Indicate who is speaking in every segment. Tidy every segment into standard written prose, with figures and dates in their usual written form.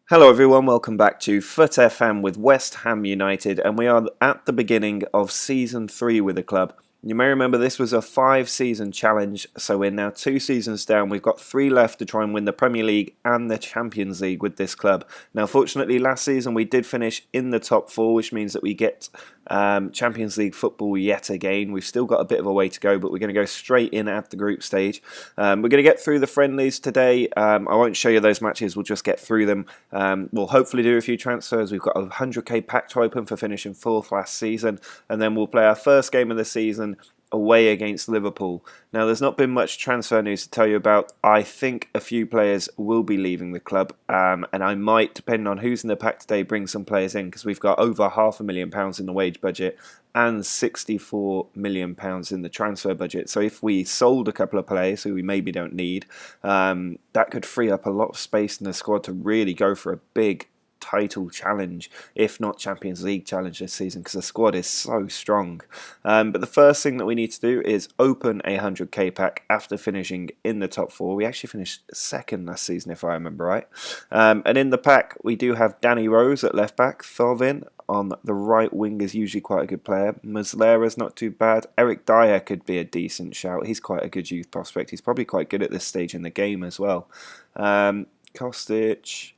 Speaker 1: Hello everyone, welcome back to Foot FM with West Ham United, and we are at the beginning of Season 3 with the club. You may remember this was a 5-season challenge, so we're now 2 seasons down. We've got 3 left to try and win the Premier League and the Champions League with this club. Now fortunately last season we did finish in the top 4, which means that we get Champions League football yet again. We've still got a bit of a way to go, but we're going to go straight in at the group stage. We're going to get through the friendlies today. I won't show you those matches, we'll just get through them. We'll hopefully do a few transfers. We've got a 100k pack to open for finishing 4th last season, and then we'll play our first game of the season away against Liverpool. Now, there's not been much transfer news to tell you about. I think a few players will be leaving the club, and I might, depending on who's in the pack today, bring some players in because we've got over £500,000 in the wage budget and £64 million in the transfer budget. So if we sold a couple of players who we maybe don't need, that could free up a lot of space in the squad to really go for a big title challenge, if not Champions League challenge this season, because the squad is so strong. But the first thing that we need to do is open a 100k pack after finishing in the top 4. We actually finished 2nd last season, if I remember right. And in the pack, we do have Danny Rose at left back, Thauvin on the right wing is usually quite a good player. Muslera's not too bad. Eric Dyer could be a decent shout. He's quite a good youth prospect. He's probably quite good at this stage in the game as well. Kostic,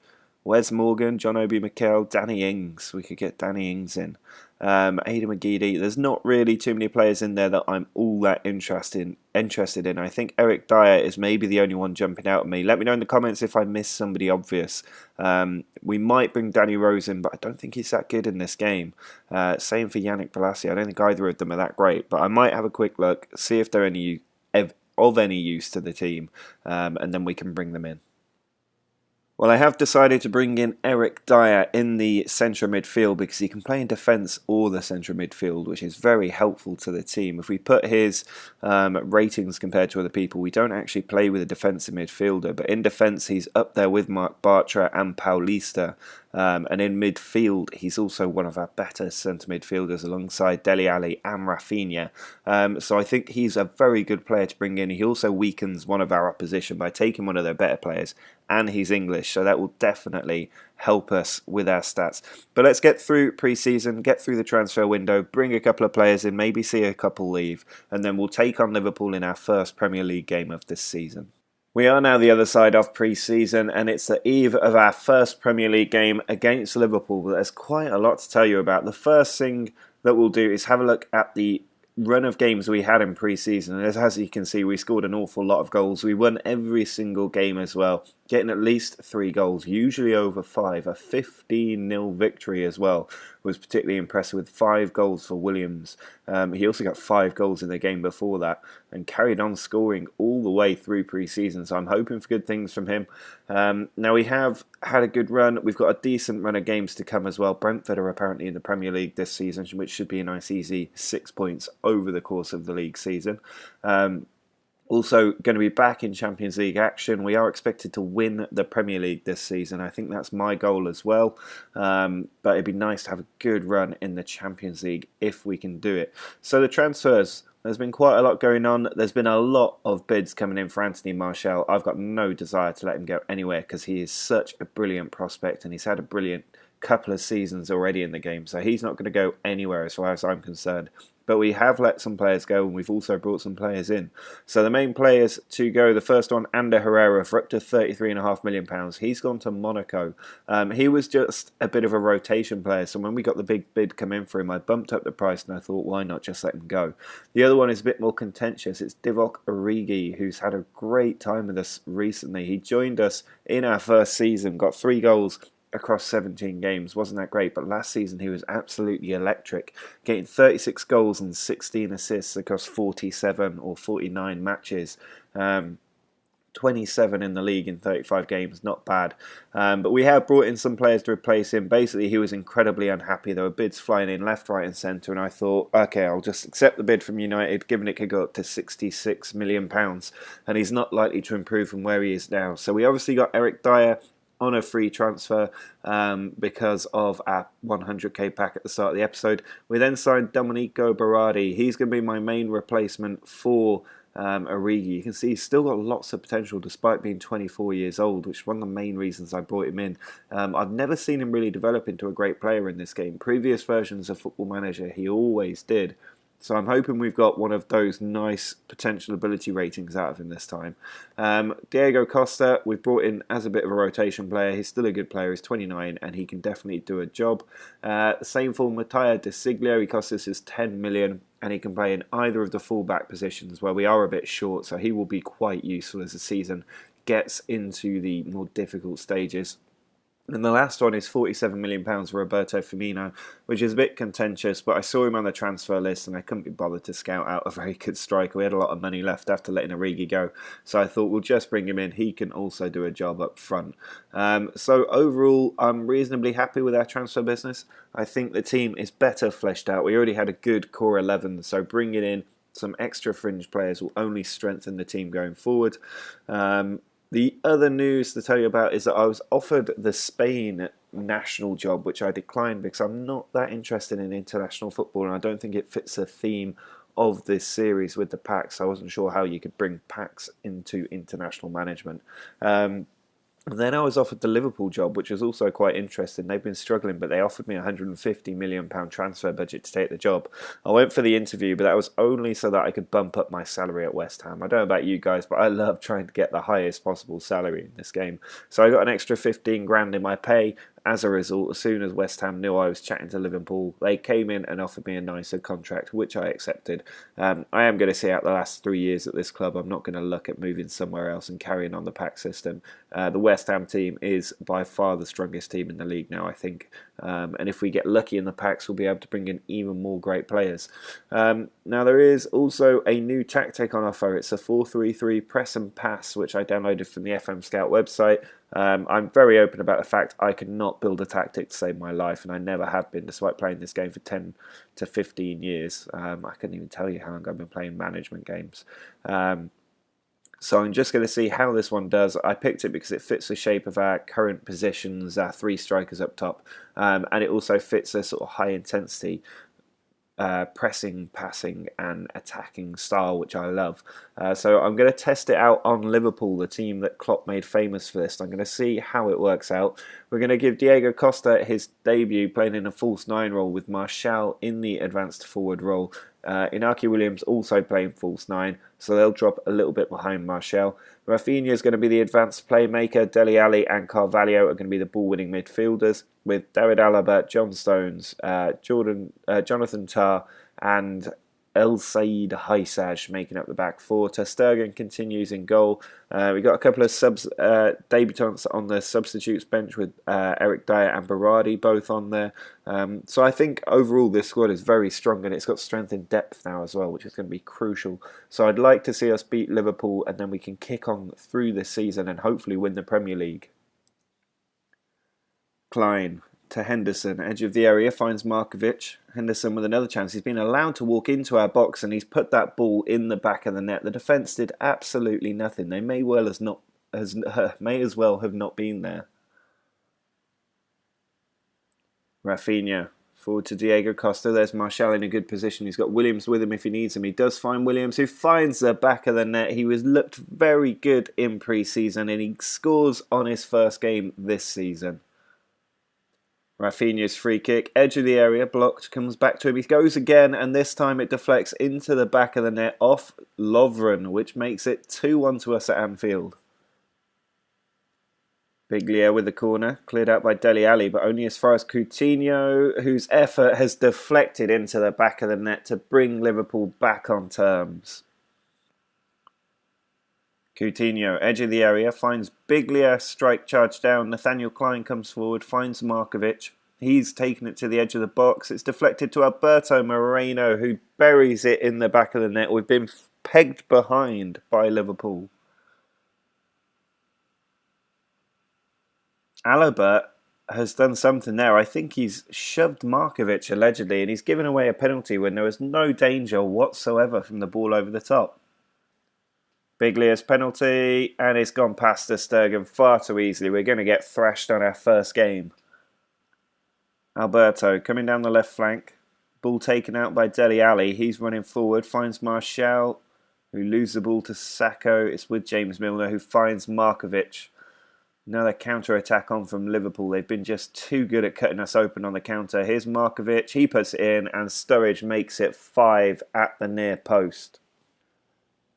Speaker 1: Wes Morgan, John Obi Mikel, Danny Ings. We could get Danny Ings in. Aidan McGeady. There's not really too many players in there that I'm all that interested in. I think Eric Dyer is maybe the only one jumping out at me. Let me know in the comments if I missed somebody obvious. We might bring Danny Rose in, but I don't think he's that good in this game. Same for Yannick Bolasie. I don't think either of them are that great, but I might have a quick look, see if they're of any use to the team, and then we can bring them in. Well, I have decided to bring in Eric Dyer in the central midfield because he can play in defence or the central midfield, which is very helpful to the team. If we put his ratings compared to other people, we don't actually play with a defensive midfielder, but in defence he's up there with Mark Bartra and Paulista. And in midfield, he's also one of our better centre midfielders alongside Dele Alli and Rafinha. So I think he's a very good player to bring in. He also weakens one of our opposition by taking one of their better players, and he's English, so that will definitely help us with our stats. But let's get through pre-season, get through the transfer window, bring a couple of players in, maybe see a couple leave, and then we'll take on Liverpool in our first Premier League game of this season. We are now the other side of pre-season, and it's the eve of our first Premier League game against Liverpool. But there's quite a lot to tell you about. The first thing that we'll do is have a look at the run of games we had in pre-season. And as you can see, we scored an awful lot of goals. We won every single game as well, getting at least 3 goals, usually over 5. A 15-0 victory as well was particularly impressive, with 5 goals for Williams. He also got 5 goals in the game before that and carried on scoring all the way through pre-season, so I'm hoping for good things from him. Now we have had a good run. We've got a decent run of games to come as well. Brentford are apparently in the Premier League this season, which should be a nice easy 6 points over the course of the league season. Also going to be back in Champions League action. We are expected to win the Premier League this season. I think that's my goal as well. But it'd be nice to have a good run in the Champions League if we can do it. So the transfers, there's been quite a lot going on. There's been a lot of bids coming in for Anthony Martial. I've got no desire to let him go anywhere because he is such a brilliant prospect and he's had a brilliant couple of seasons already in the game. So he's not going to go anywhere as far as I'm concerned. But we have let some players go and we've also brought some players in. So the main players to go, the first one, Ander Herrera, for up to £33.5 million. He's gone to Monaco. He was just a bit of a rotation player, so when we got the big bid come in for him, I bumped up the price and I thought, why not just let him go? The other one is a bit more contentious. It's Divock Origi, who's had a great time with us recently. He joined us in our first season, got 3 goals across 17 games. Wasn't that great, but last season he was absolutely electric, getting 36 goals and 16 assists across 47 or 49 matches. 27 in the league in 35 games, not bad. But we have brought in some players to replace him. Basically, he was incredibly unhappy. There were bids flying in left, right and centre, and I thought, okay, I'll just accept the bid from United, given it could go up to £66 million, and he's not likely to improve from where he is now. So we obviously got Eric Dyer on a free transfer because of our 100k pack at the start of the episode. We then signed Domenico Berardi. He's going to be my main replacement for Origi. You can see he's still got lots of potential despite being 24 years old, which is one of the main reasons I brought him in. I've never seen him really develop into a great player in this game. Previous versions of Football Manager, he always did. So I'm hoping we've got one of those nice potential ability ratings out of him this time. Diego Costa, we've brought in as a bit of a rotation player. He's still a good player. He's 29 and he can definitely do a job. Same for Mattia De Siglio. He costs us 10 million and he can play in either of the fullback positions where we are a bit short. So he will be quite useful as the season gets into the more difficult stages. And the last one is £47 million for Roberto Firmino, which is a bit contentious, but I saw him on the transfer list and I couldn't be bothered to scout out a very good striker. We had a lot of money left after letting Origi go, so I thought we'll just bring him in. He can also do a job up front. So overall, I'm reasonably happy with our transfer business. I think the team is better fleshed out. We already had a good core 11, so bringing in some extra fringe players will only strengthen the team going forward. The other news to tell you about is that I was offered the Spain national job, which I declined because I'm not that interested in international football and I don't think it fits the theme of this series with the packs. I wasn't sure how you could bring packs into international management. Then I was offered the Liverpool job, which was also quite interesting. They've been struggling, but they offered me a £150 million transfer budget to take the job. I went for the interview, but that was only so that I could bump up my salary at West Ham. I don't know about you guys, but I love trying to get the highest possible salary in this game. So I got an extra 15 grand in my pay. As a result, as soon as West Ham knew I was chatting to Liverpool, they came in and offered me a nicer contract, which I accepted. I am going to see out the last 3 years at this club. I'm not going to look at moving somewhere else and carrying on the pack system. The West Ham team is by far the strongest team in the league now, I think. And if we get lucky in the packs, we'll be able to bring in even more great players. Now, there is also a new tactic on offer. It's a 4-3-3 press and pass, which I downloaded from the FM Scout website. I'm very open about the fact I cannot build a tactic to save my life, and I never have been, despite playing this game for 10 to 15 years. I couldn't even tell you how long I've been playing management games. So I'm just going to see how this one does. I picked it because it fits the shape of our current positions, our three strikers up top, and it also fits a sort of high intensity pressing, passing and attacking style, which I love. So I'm going to test it out on Liverpool, the team that Klopp made famous for this. I'm going to see how it works out. We're going to give Diego Costa his debut playing in a false nine role with Martial in the advanced forward role. Inaki Williams also playing false nine, so they'll drop a little bit behind Martial. Rafinha is going to be the advanced playmaker. Dele Alli and Carvalho are going to be the ball-winning midfielders, with David Alaba, John Stones, Jonathan Tah and El Said Haisaj making up the back four. Ter Stegen continues in goal. We've got a couple of debutants on the substitutes bench with Eric Dyer and Berardi both on there. So I think overall this squad is very strong and it's got strength in depth now as well, which is going to be crucial. So I'd like to see us beat Liverpool and then we can kick on through this season and hopefully win the Premier League. Klein to Henderson, edge of the area, finds Markovic. Henderson with another chance. He's been allowed to walk into our box and he's put that ball in the back of the net. The defence did absolutely nothing. They may as well have not been there. Rafinha forward to Diego Costa. There's Martial in a good position. He's got Williams with him if he needs him. He does find Williams, who finds the back of the net. He looked very good in pre-season and he scores on his first game this season. Rafinha's free kick, edge of the area, blocked, comes back to him. He goes again, and this time it deflects into the back of the net off Lovren, which makes it 2-1 to us at Anfield. Biglia with the corner, cleared out by Dele Alli, but only as far as Coutinho, whose effort has deflected into the back of the net to bring Liverpool back on terms. Coutinho, edge of the area, finds Biglia, strike charge down. Nathaniel Klein comes forward, finds Markovic. He's taken it to the edge of the box. It's deflected to Alberto Moreno, who buries it in the back of the net. We've been pegged behind by Liverpool. Alaba has done something there. I think he's shoved Markovic allegedly, and he's given away a penalty when there was no danger whatsoever from the ball over the top. Biglia's penalty, and it's gone past Ter Stegen far too easily. We're going to get thrashed on our first game. Alberto coming down the left flank. Ball taken out by Dele Alli. He's running forward, finds Martial, who lose the ball to Sacco. It's with James Milner, who finds Markovic. Another counter-attack on from Liverpool. They've been just too good at cutting us open on the counter. Here's Markovic. He puts it in, and Sturridge makes it 5 at the near post.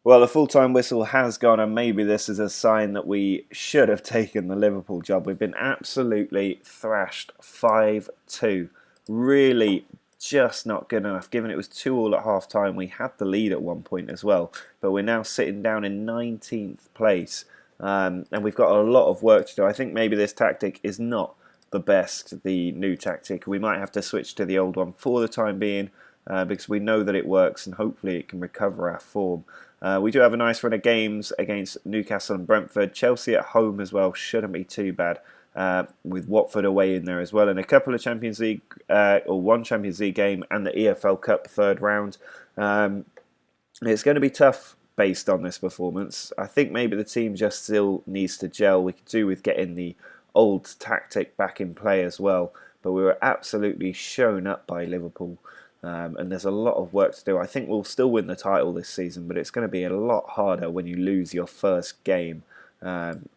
Speaker 1: Well, the full-time whistle has gone, and maybe this is a sign that we should have taken the Liverpool job. We've been absolutely thrashed 5-2. Really just not good enough, given it was 2-2 at half-time. We had the lead at one point as well, but we're now sitting down in 19th place. And we've got a lot of work to do. I think maybe this tactic is not the best, the new tactic. We might have to switch to the old one for the time being because we know that it works and hopefully it can recover our form. We do have a nice run of games against Newcastle and Brentford. Chelsea at home as well shouldn't be too bad, with Watford away in there as well. And a couple of Champions League, or one Champions League game and the EFL Cup third round. It's going to be tough based on this performance. I think maybe the team just still needs to gel. We could do with getting the old tactic back in play as well, but we were absolutely shown up by Liverpool, and there's a lot of work to do. I think we'll still win the title this season, but it's going to be a lot harder when you lose your first game,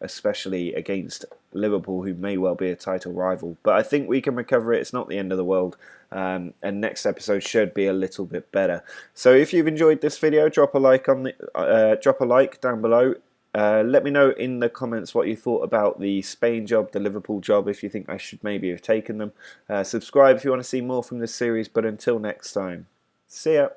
Speaker 1: especially against Liverpool, who may well be a title rival. But I think we can recover it. It's not the end of the world, and next episode should be a little bit better. So if you've enjoyed this video, drop a like down below. Let me know in the comments what you thought about the Spain job, the Liverpool job, if you think I should maybe have taken them. Subscribe if you want to see more from this series, but until next time, see ya.